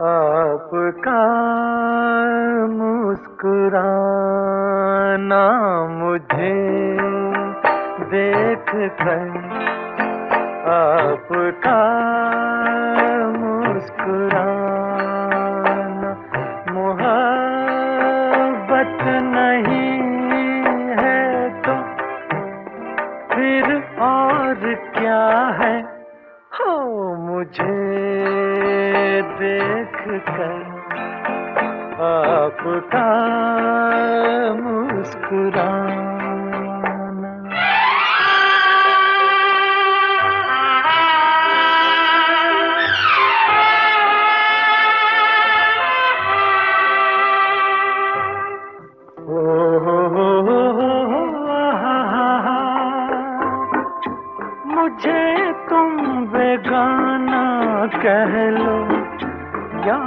आपका मुस्कुराना मुझे देख कर, आपका मुस्कुराना मोहब्बत नहीं है तो फिर और क्या है। हो मुझे देख कर आपका मुस्कुराना। ओ मुझे तुम बेगाना कह लो या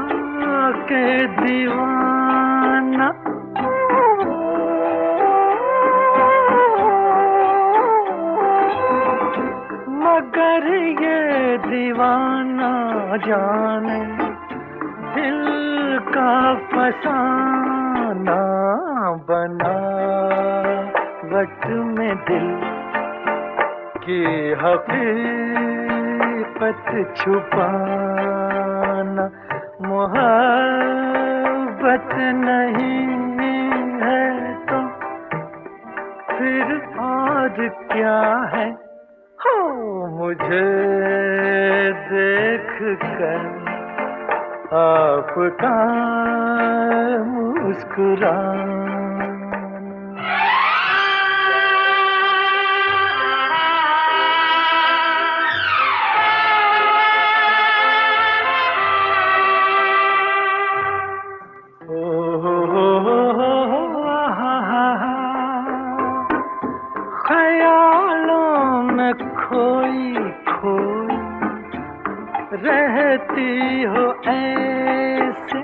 के दीवाना, मगर ये दीवाना जाने दिल का फसाना, बनावट में दिल की हकीकत छुपाना। मोहब्बत नहीं है तो फिर और क्या है। हो मुझे देख कर आपका मुस्कुराना। रहती हो ऐसे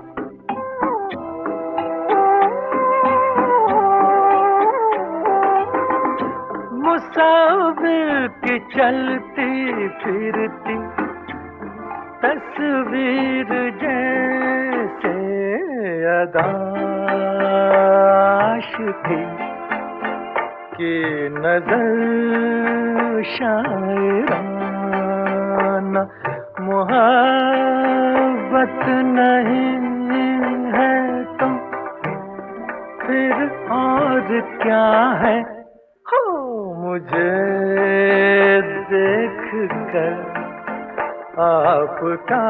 मुसाफिर की चलती फिरती तस्वीर जैसे अदाश थी कि नजर शायराना। मोहब्बत नहीं है तो फिर और क्या है। हो मुझे देख कर आपका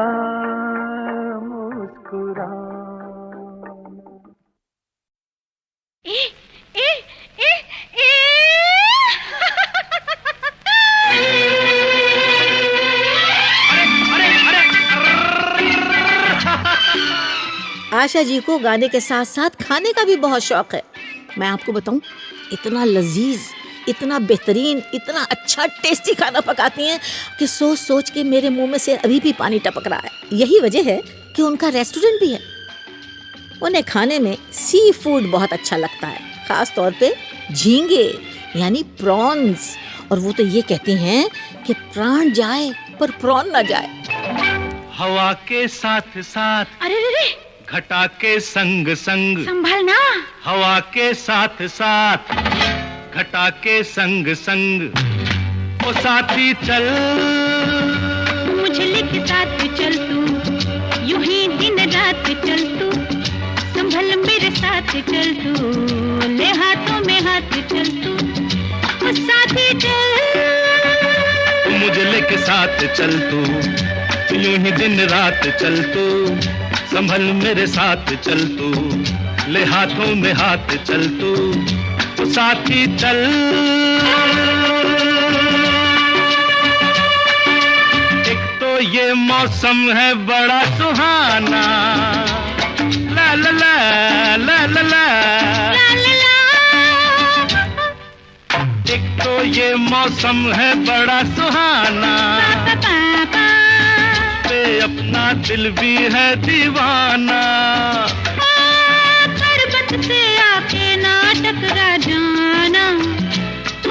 मुस्कुराना। ए, ए, ए, ए। आशा जी को गाने के साथ साथ खाने का भी बहुत शौक है। मैं आपको बताऊं, इतना लजीज, इतना बेहतरीन, इतना अच्छा टेस्टी खाना पकाती हैं कि सोच सोच के मेरे मुंह में से अभी भी पानी टपक रहा है। यही वजह है कि उनका रेस्टोरेंट भी है। उन्हें खाने में सी फूड बहुत अच्छा लगता है, खास तौर पे झींगे यानी प्रॉन्स। और वो तो ये कहती हैं कि प्राण जाए पर प्रॉन ना जाए। हवा के साथ साथ, अरे रे, घटा के संग संग, संभलना। हवा के साथ साथ, घटा के संग संग, ओ साथी चल, मुझे लेके साथ चल तू, यूं ही दिन रात चल तू, संभल मेरे साथ चल तू, ले हाथों में हाथ चल तू, ओ साथी चल, मुझे लेके साथ चल तू, यूं ही दिन रात चल तू, संभल मेरे साथ चल तू, ले हाथों में हाथ चल तू, तो साथी चल। एक तो ये मौसम है बड़ा सुहाना, ला ला ला ला ला ला, एक तो ये मौसम है बड़ा सुहाना, पे अपना दिल भी है दीवाना, पर्वत से आके ना टकरा जाना, तू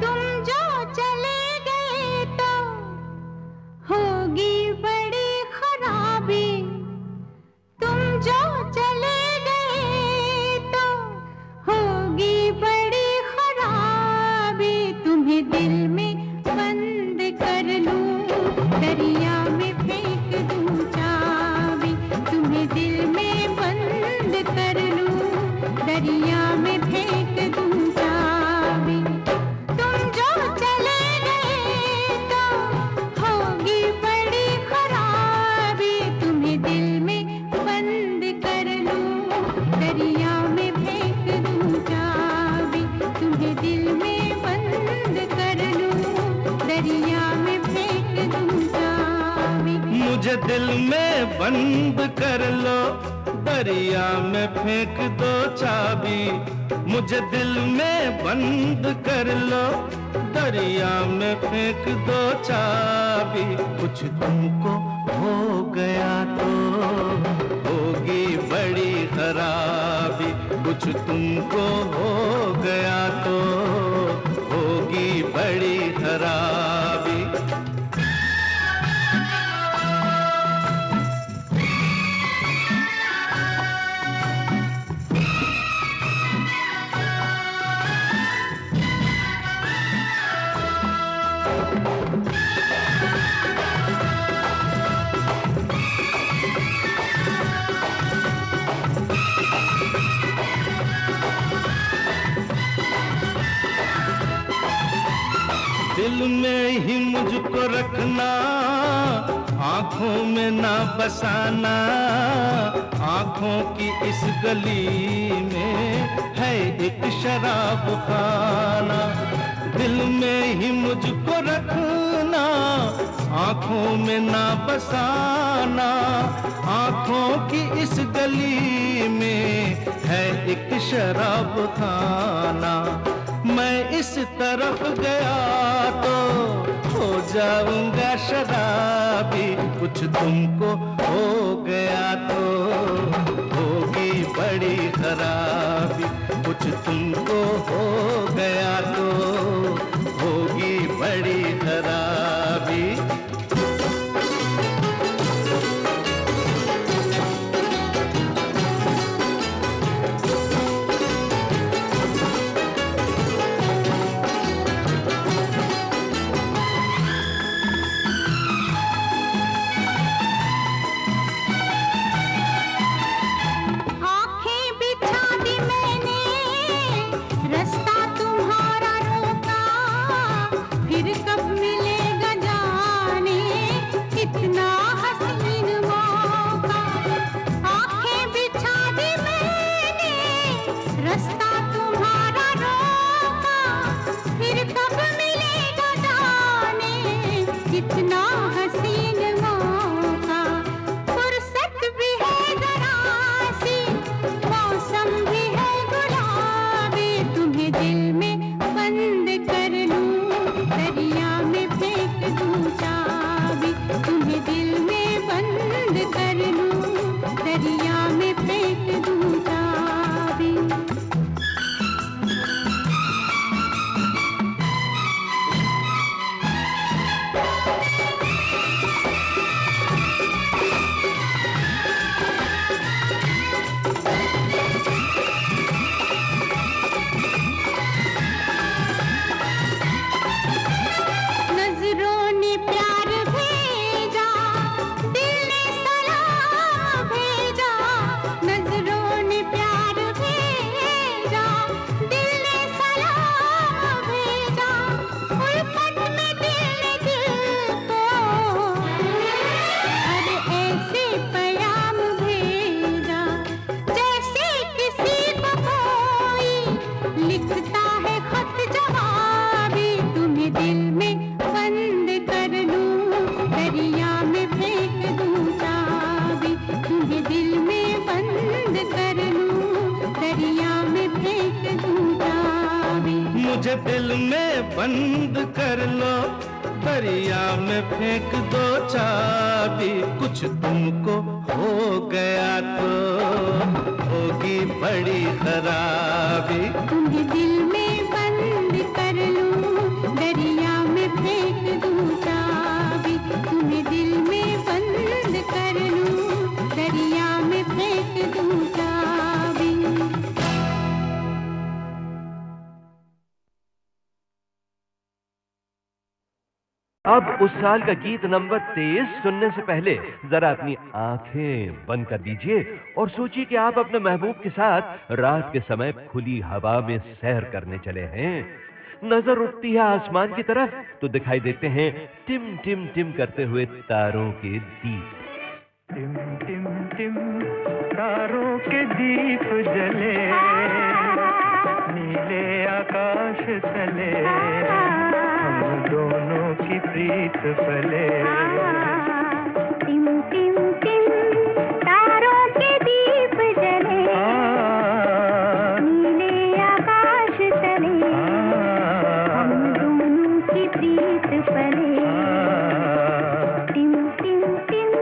तुम जो चले गए तो होगी बड़ी खराबी। तुम जो चले गए तो होगी बड़ी खराबी। तुम्हें दिल में बंद कर लूं, दरिया में फेंक दूं चाबी। तुम्हें दिल में बंद कर लूं, दरिया में फेंक दूं चाबी। तुम जो चले गए तो होगी बड़ी खराबी। तुम्हें दिल में बंद कर लूं, दरिया में फेंक दूं चाबी। तुम्हें दिल में बंद कर लूं, दरिया में फेंक दूं चाबी। मुझे दिल में बंद कर लो, दरिया में फेंक दो चाबी। मुझे दिल में बंद कर लो, दरिया में फेंक दो चाबी। कुछ तुमको हो गया तो होगी बड़ी खराबी। कुछ तुमको हो गया तो होगी बड़ी खराबी। दिल में ही मुझको रखना, आंखों में ना बसाना। आंखों की इस गली में है एक शराब खाना। दिल में ही मुझको रखना, आंखों में ना बसाना। आंखों की इस गली में है एक शराब खाना। तरफ गया तो हो जाऊंगा शराबी, कुछ तुमको हो गया तो होगी बड़ी खराबी, कुछ तुमको हो गया तो होगी बड़ी खराबी। मुझे दिल में बंद कर लो, दरिया में फेंक दो चाबी, कुछ तुमको हो गया तो होगी बड़ी खराबी। तुम्हें दिल में बंद कर लूं, दरिया में फेंक दूं चाबी, तुम्हें दिल में बंद कर लूं, दरिया में फेंक दूं चाबी। अब उस साल का गीत नंबर 23 सुनने से पहले जरा अपनी आंखें बंद कर दीजिए और सोचिए कि आप अपने महबूब के साथ रात के समय खुली हवा में सैर करने चले हैं। नजर उठती है आसमान की तरफ तो दिखाई देते हैं टिम टिम टिम करते हुए तारों के दीप। टिम टिम टिम तारों के दीप जले, नीले आकाश तले, हम दोनों की प्रीत पले। टिम टिम टिम तारों के दीप जले, नीले आकाश तले, हम दोनों की प्रीत पले। टिम टिम टिम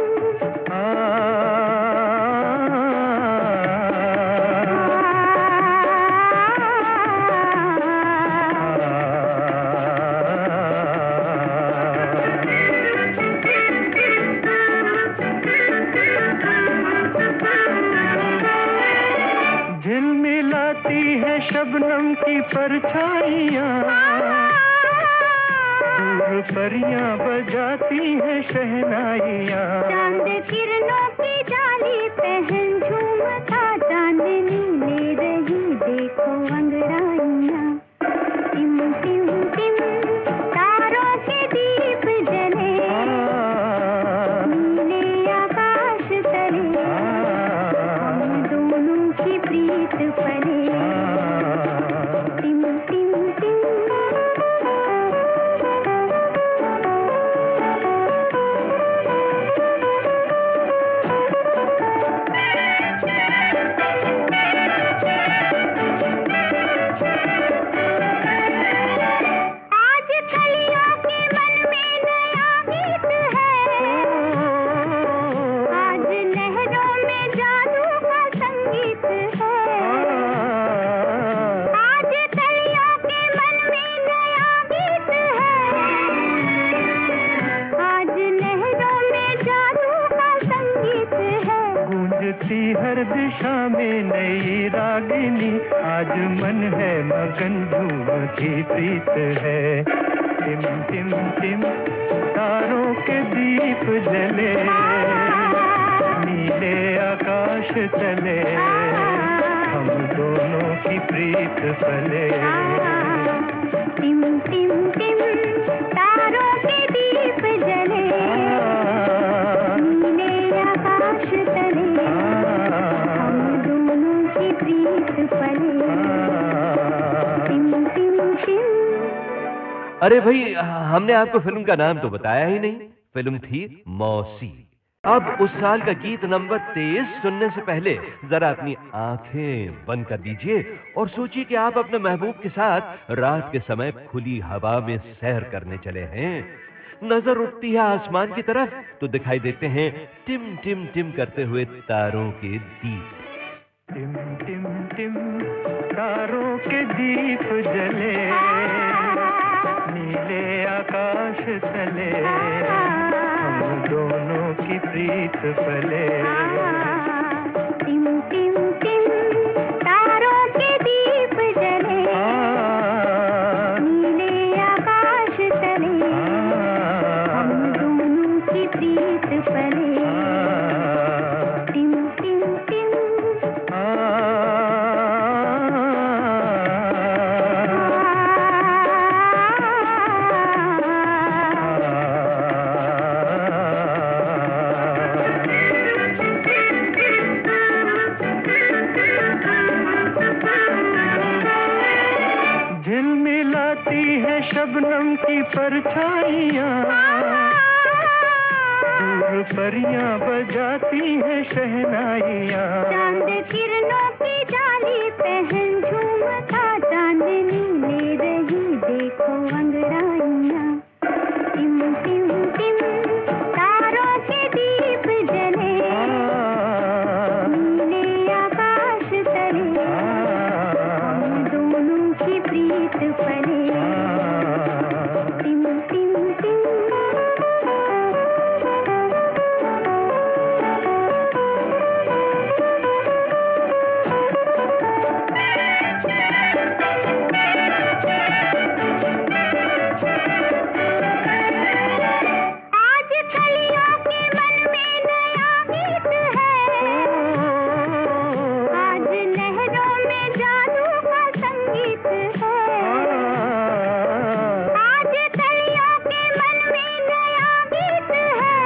शबनम की परछाइयाँ, दूर परियां बजाती हैं शहनाइयाँ। चांद किरणों की जाली पहन झूमता चांदनी ले रही देखो अंगड़ाइयाँ। टिम टिम टिम तारों के दीप जले, नीले आकाश तले, हम दोनों की प्रीत पले। टिम टिम टिम गूंजती हर दिशा में नई रागिनी, आज मन है मगन झूमती प्रीत है। टिम टिम टिम तारों के दीप जले, नीले आकाश तले, हम दोनों की प्रीत पले। टिम टिम टिम तारों के दीप जले, नीले आकाश तले, हम दोनों की प्रीत पले। टिम टिम टिम। अरे भाई, हमने आपको फिल्म का नाम तो बताया ही नहीं। फिल्म थी मौसी। अब उस साल का गीत नंबर 23 सुनने से पहले जरा अपनी आंखें बंद कर दीजिए और सोचिए कि आप अपने महबूब के साथ रात के समय खुली हवा में सैर करने चले हैं। नजर उठती है आसमान की तरफ तो दिखाई देते हैं टिम टिम टिम करते हुए तारों के दीप। टिम टिम टिम तारों के दीप जले, नीले आकाश तले, हम दोनों की प्रीत पले। टिम टिम टिम तारों के दीप जले, नीले आकाश तले, हम दोनों की प्रीत पले। टिम टिम टिम। झिलमिलाती है शबनम की परछाइयाँ, दूर परियां बजाती है शहनाइयाँ। चांद किरणों की जाली पहन झूमता, चांदनी ले रही देखो अंगड़ाइयाँ। टिम टिम टिम तारों के दीप जले, नीले आकाश तले, हम दोनों की प्रीत पले। टिम टिम टिम। आज कलियों के मन में नया गीत है, आज लहरों में जादू का संगीत है। आज कलियों के मन में नया गीत है,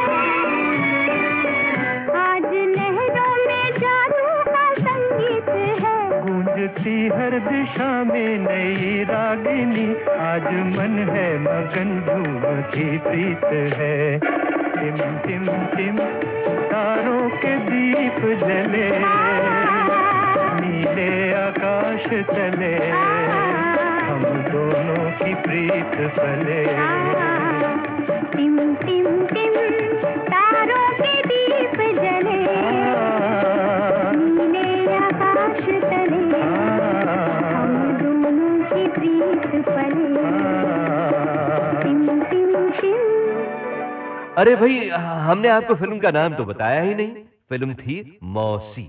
आज लहरों में जादू का संगीत है। गूंजती हर दिशा में नई रागिनी, आज मन है मगन झूमती प्रीत है। टिम टिम टिम तारों के दीप जले, नीले आकाश तले, हम दोनों की प्रीत पले। टिम टिम टिम तारों के दीप जले, नीले आकाश तले, हम दोनों की प्रीत पले। टिम टिम टिम। अरे भाई, हमने आपको फिल्म का नाम तो बताया ही नहीं। फिल्म थी मौसी।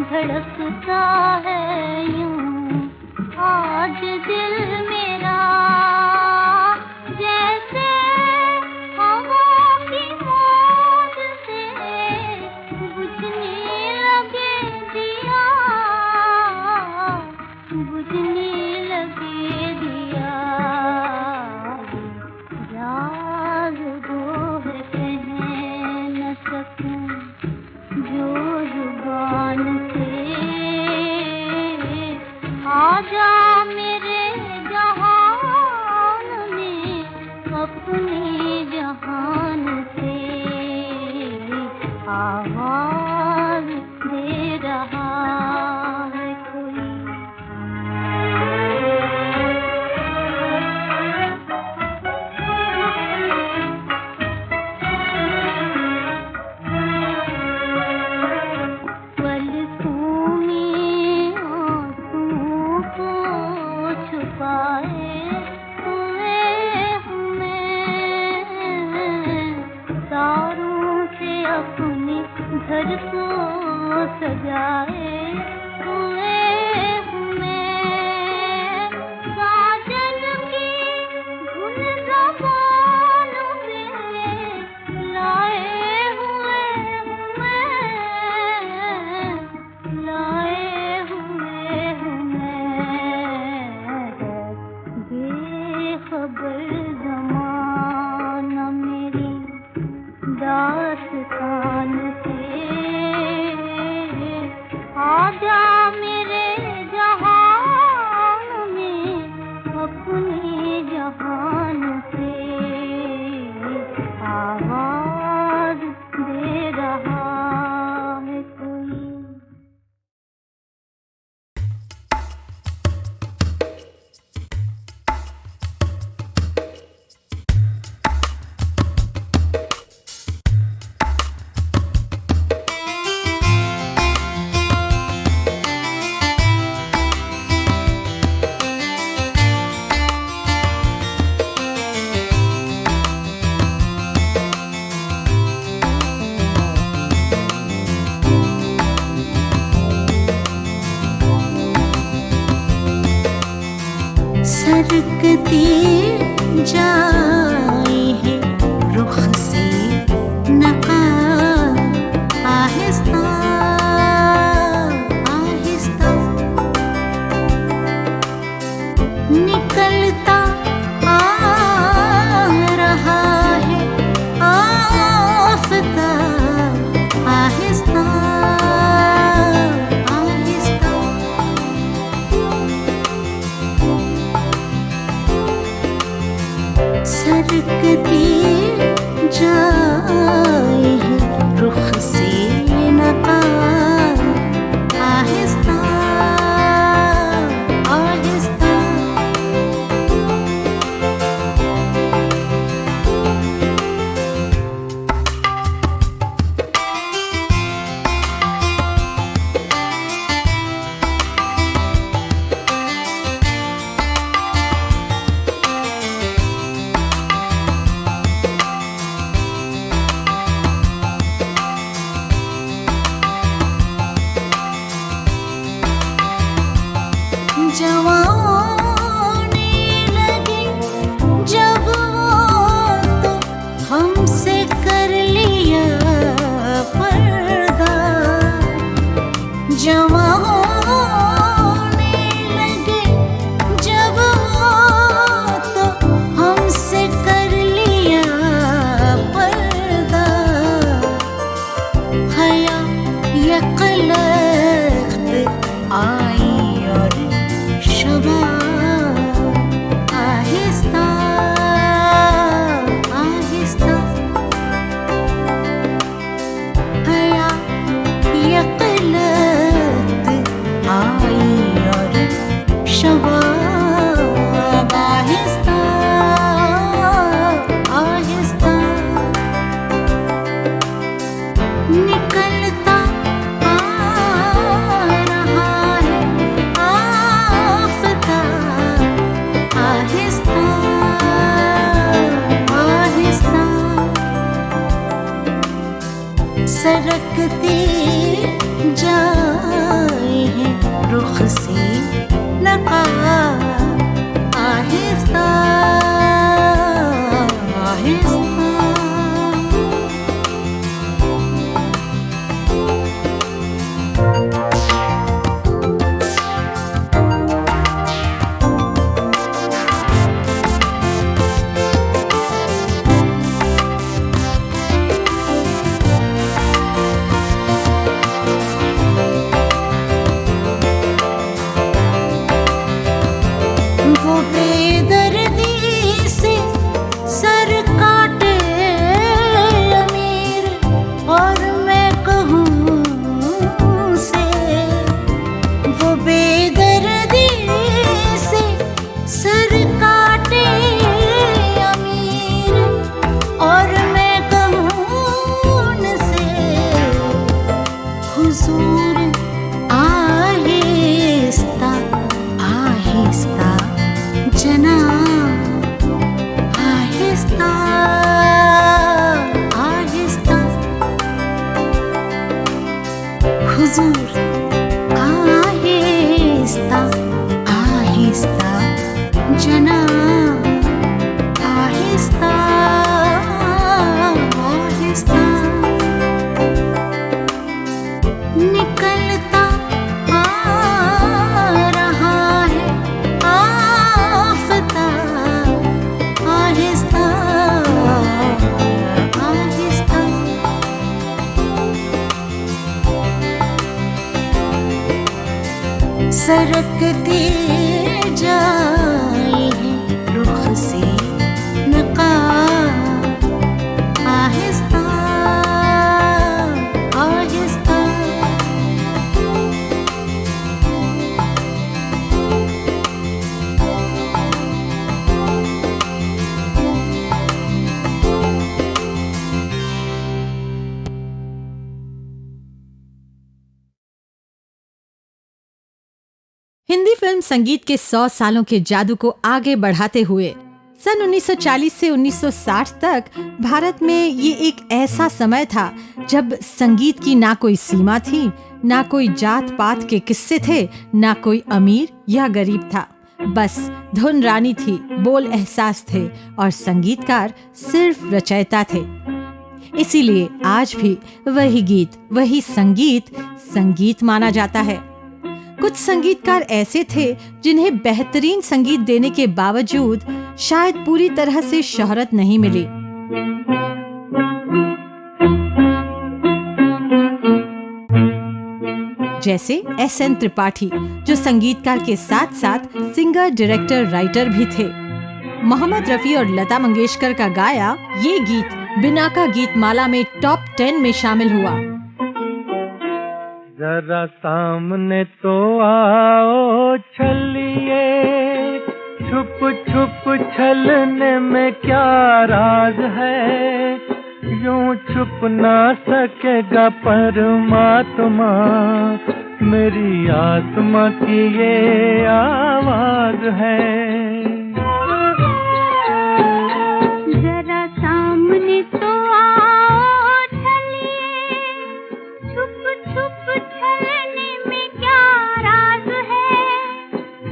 धड़कता है यूं आज दिल मेरा, जैसे हवा की मौज से बुझने लगे दिया, बुझने लगे दिया। राज वो है कह न सकूं जो जुबान से, आजा मेरे जहान में अपने जहान से, आवाज दे रहा है कोई। पलकों में आंसू को छुपाए हुए हूँ मैं, तारों से अपने घर को सजाए हुए हूँ मैं, काजल की धुन ज़बान में लाए हुए हूँ मैं, लाए हुए हूँ मैं। बेखबर ज़माना मेरी दास्तान से, आजा मेरे जहान में अपने जहान से, आवाज दे रहा है कोई। सरकती जाए है रुख से नकाब, आहिस्ता आहिस्ता निकलता आ रहा है आफताब, आहिस्ता आहिस्ता। सरकती जाए है रुख से नकाब, आहिस्ता आहिस्ता। जवानी लगी जब वो तो हमसे कर लिया पर्दा, जवानी लगी जब वो तो हमसे कर लिया पर्दा, हया यक़लक़्त आई और आहिस्ता आहिस्ता। हया यक़लक़्त आहिस्ता आहिस्ता जना आहिस्ता आहिस्ता निकलता आ रहा है आफताब आहिस्ता आहिस्ता सरकती जाए है रुख से नकाब आहिस्ता आहिस्ता हिंदी फिल्म संगीत के 100 सालों के जादू को आगे बढ़ाते हुए सन 1940 से 1960 तक भारत में ये एक ऐसा समय था जब संगीत की ना कोई सीमा थी, ना कोई जात पात के किस्से थे, ना कोई अमीर या गरीब था। बस धुन रानी थी, बोल एहसास थे और संगीतकार सिर्फ रचयिता थे। इसीलिए आज भी वही गीत, वही संगीत संगीत माना जाता है। कुछ संगीतकार ऐसे थे जिन्हें बेहतरीन संगीत देने के बावजूद शायद पूरी तरह से शोहरत नहीं मिली। जैसे एस.एन. त्रिपाठी, जो संगीतकार के साथ साथ सिंगर, डायरेक्टर, राइटर भी थे। मोहम्मद रफी और लता मंगेशकर का गाया ये गीत बिना का गीतमाला में टॉप 10 में शामिल हुआ। जरा सामने तो आओ छलिए, छुप छुप छलने में क्या राज है, यूं छुप ना सकेगा परमात्मा, मेरी आत्मा की ये आवाज है। जरा सामने तो आओ छलिए, छुप छुप छलने में क्या राज है,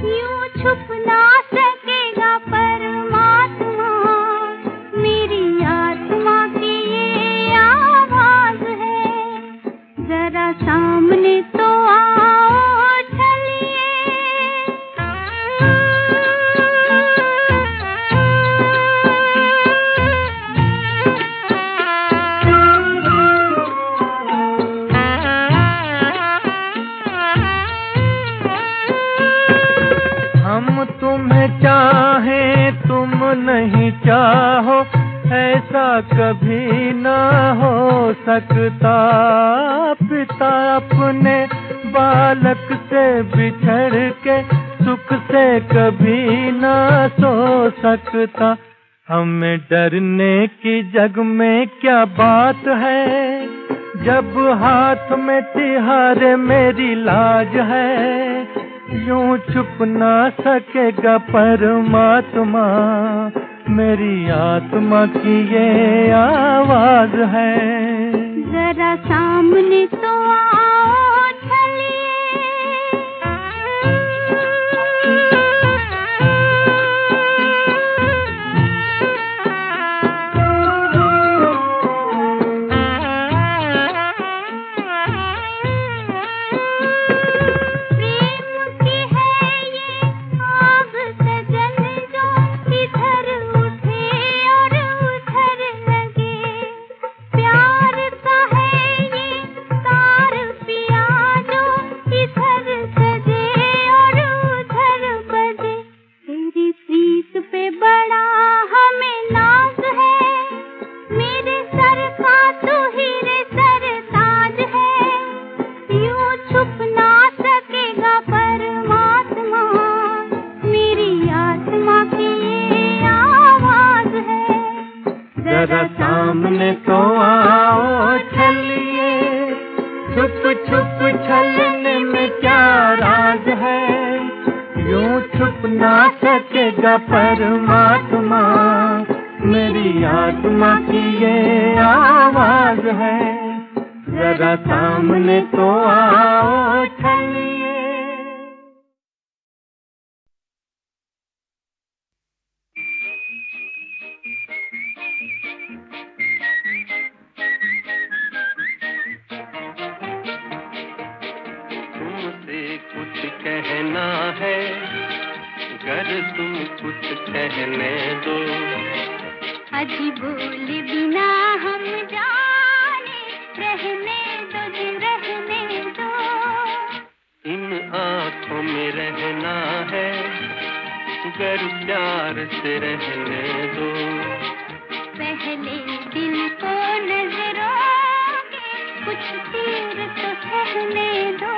यूं छुप ना सकेगा परमात्मा, मेरी आत्मा की ये आवाज है। जरा सामने तो आओ छलिए। हम तुम्हें चाहें तुम नहीं चाहो, ऐसा कभी ना हो सकता। पिता अपने बालक से बिछड़ के सुख से कभी ना सो सकता। हमें डरने की जग में क्या बात है, जब हाथ में तिहारे मेरी लाज है, यूं छुप ना सकेगा परमात्मा, मेरी आत्मा की ये आवाज है। जरा सामने तो आओ छलिए। जरा सामने तो आओ छलिए, छुप छुप छलने में क्या राज है, यूं छुप ना सकेगा परमात्मा, मेरी आत्मा की ये आवाज है। जरा सामने तो आओ छलिए। तुमसे कुछ कहना है, गर तुम कुछ कहने दो। अजी बोले बिना हम जाने, रहने दो जी रहने दो। इन आँखों में रहना है, गर प्यार से रहने दो। पहले दिल को नजरों के कुछ तीर तो सहने दो।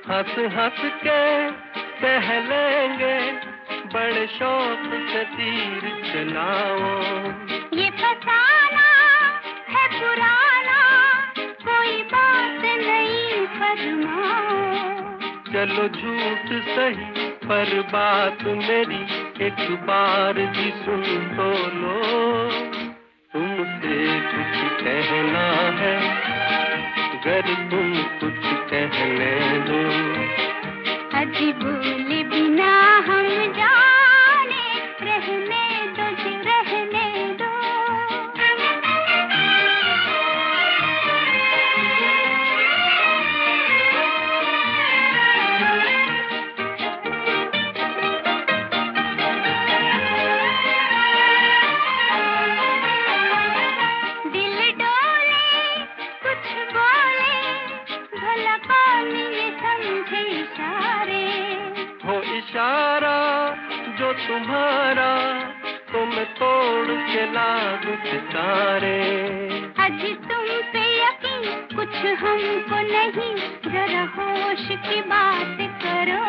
हंस हंस के कह लेंगे, बड़े शौक से तीर चलाओ। ये फसाना है पुराना, कोई बात नहीं फरमाओ। चलो झूठ सही पर बात मेरी एक बार भी सुन तो लो। तुमसे कुछ कहना है, गर तुम कुछ कहने दो। अजी बोले बिना हम जाने, रहने दो जी रहने दो। दिल डोले कुछ बोले, भला कौन ये समझे इशारे। हो इशारा जो तुम्हारा, तो मैं तोड़ के ला दूं सितारे। अजी तुम पे यकीन कुछ हमको नहीं, जरा होश की बात करो।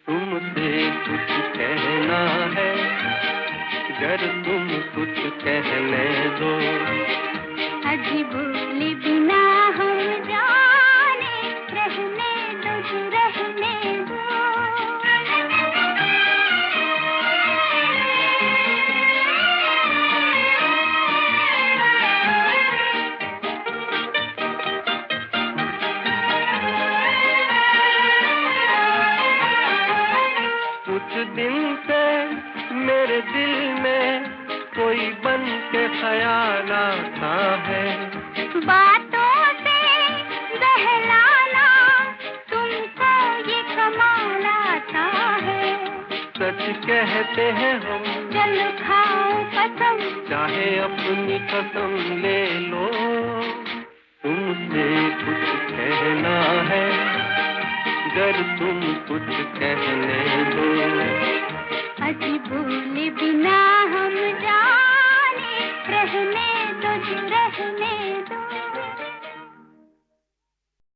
तुमसे कुछ कहना है, गर तुम कुछ कहने दो। अजी बोले बिना हम जाने, रहने दो जी रहने दो। कुछ दिन से मेरे दिल में कोई बन के ख्याल आता है। बातों से बहलाना, तुमको ये कमाल आता है। सच कहते हैं हम, चल खाओ कसम, चाहे अपनी कसम ले लो। तुमसे कुछ कहना है, गर तुम कुछ कहने दो। अजी बोले बिना